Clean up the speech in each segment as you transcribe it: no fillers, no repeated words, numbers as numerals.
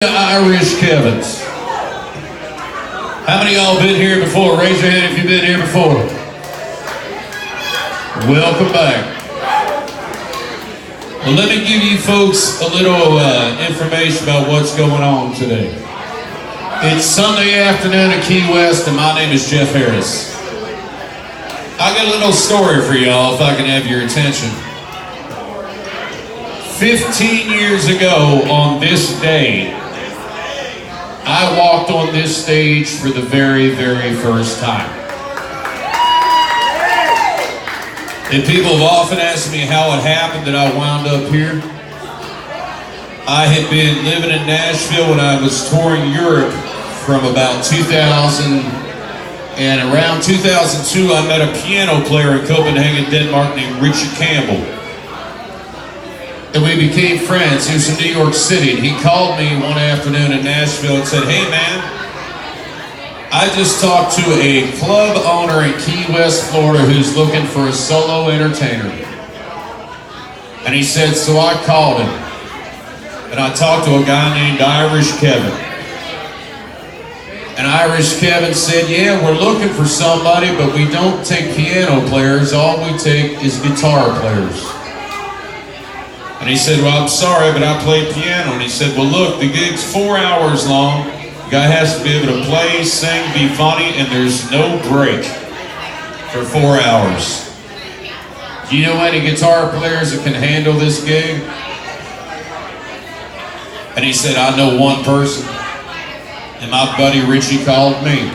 Irish Kevins. How many of y'all been here before? Raise your hand if you've been here before. Welcome back. Well, let me give you folks a little information about what's going on today. It's Sunday afternoon in Key West, and my name is Jeff Harris. I got a little story for y'all if I can have your attention. 15 years ago on this day, I walked on this stage for the very, very first time. And people have often asked me how it happened that I wound up here. I had been living in Nashville when I was touring Europe from about 2000, and around 2002 I met a piano player in Copenhagen, Denmark named Richie Campbell. And we became friends. He was from New York City, and he called me one afternoon in Nashville and said, "Hey man, I just talked to a club owner in Key West, Florida who's looking for a solo entertainer." And he said, so I called him, and I talked to a guy named Irish Kevin. And Irish Kevin said, yeah, we're looking for somebody, but we don't take piano players, all we take is guitar players. And he said, well, I'm sorry, but I play piano. And he said, well, look, the gig's 4 hours long. The guy has to be able to play, sing, be funny, and there's no break for 4 hours. Do you know any guitar players that can handle this gig? And he said, I know one person. And my buddy Richie called me.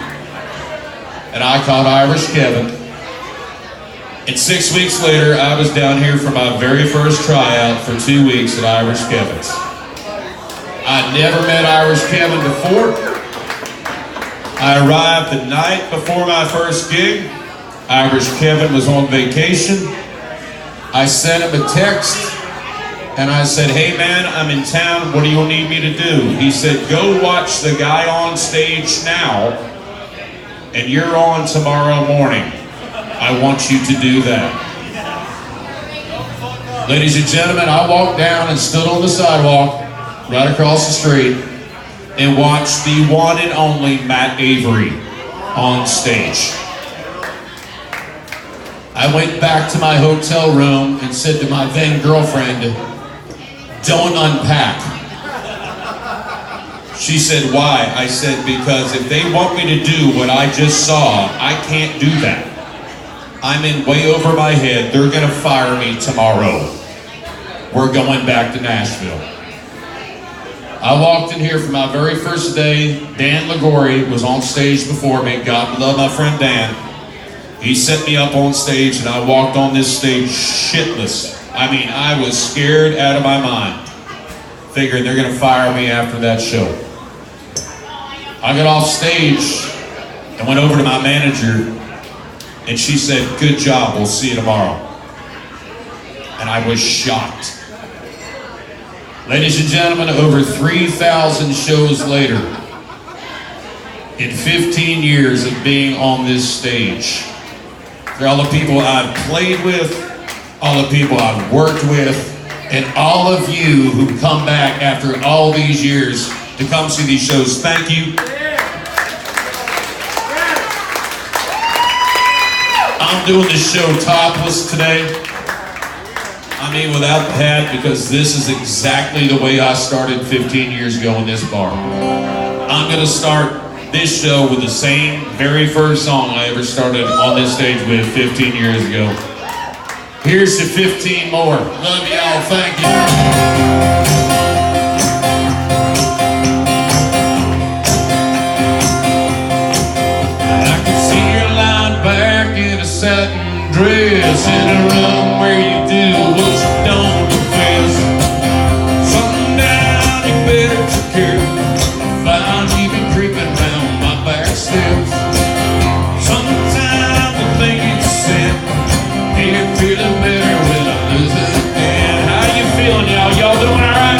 And I called Irish Kevin. And 6 weeks later, I was down here for my very first tryout for 2 weeks at Irish Kevin's. I'd never met Irish Kevin before. I arrived the night before my first gig. Irish Kevin was on vacation. I sent him a text, and I said, hey man, I'm in town, what do you need me to do? He said, go watch the guy on stage now, and you're on tomorrow morning. I want you to do that. Ladies and gentlemen, I walked down and stood on the sidewalk right across the street and watched the one and only Matt Avery on stage. I went back to my hotel room and said to my then girlfriend, don't unpack. She said, why? I said, because if they want me to do what I just saw, I can't do that. I'm in way over my head. They're gonna fire me tomorrow. We're going back to Nashville. I walked in here for my very first day. Dan Ligori was on stage before me. God love my friend Dan. He set me up on stage, and I walked on this stage shitless. I mean, I was scared out of my mind, figuring they're gonna fire me after that show. I got off stage and went over to my manager, and she said, good job, we'll see you tomorrow. And I was shocked. Ladies and gentlemen, over 3,000 shows later, in 15 years of being on this stage, for all the people I've played with, all the people I've worked with, and all of you who come back after all these years to come see these shows, thank you. I'm doing this show topless today. I mean without the hat, because this is exactly the way I started 15 years ago in this bar. I'm gonna start this show with the same very first song I ever started on this stage with 15 years ago. Here's to 15 more. Love y'all, thank you. Satin dress in a room where you do what you don't confess. Sundown, you better take care. Found you been creeping round my back steps. Sometimes I think it's sin. Ain't feeling better when I lose it again. How you feeling, y'all? Y'all doing alright?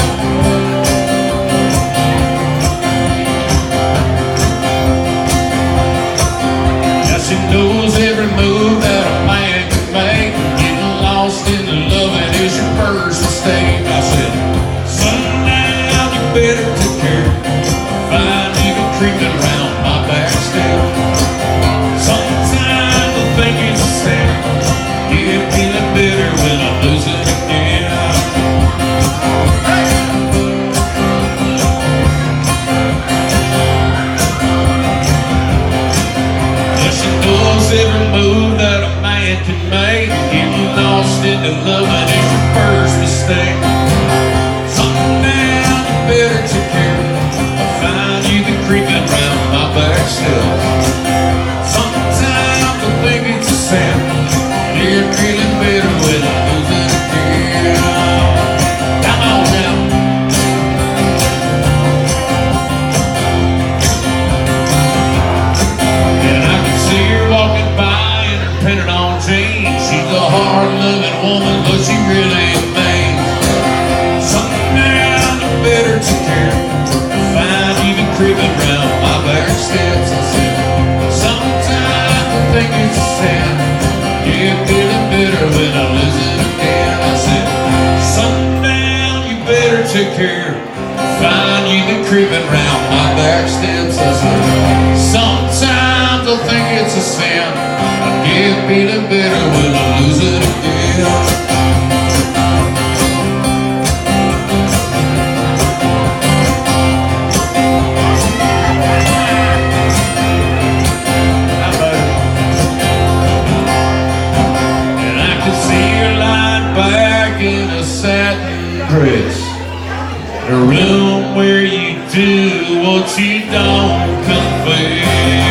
creeping round my back steps. I said, sometimes I think it's a sin. Get feeling better when I lose it again. I said, sundown, you better take care. Find you been creeping round my back steps. I said, sometimes I think it's a sin. I get feeling better when I lose it again. In a satin dress, a room where you do what you don't confess.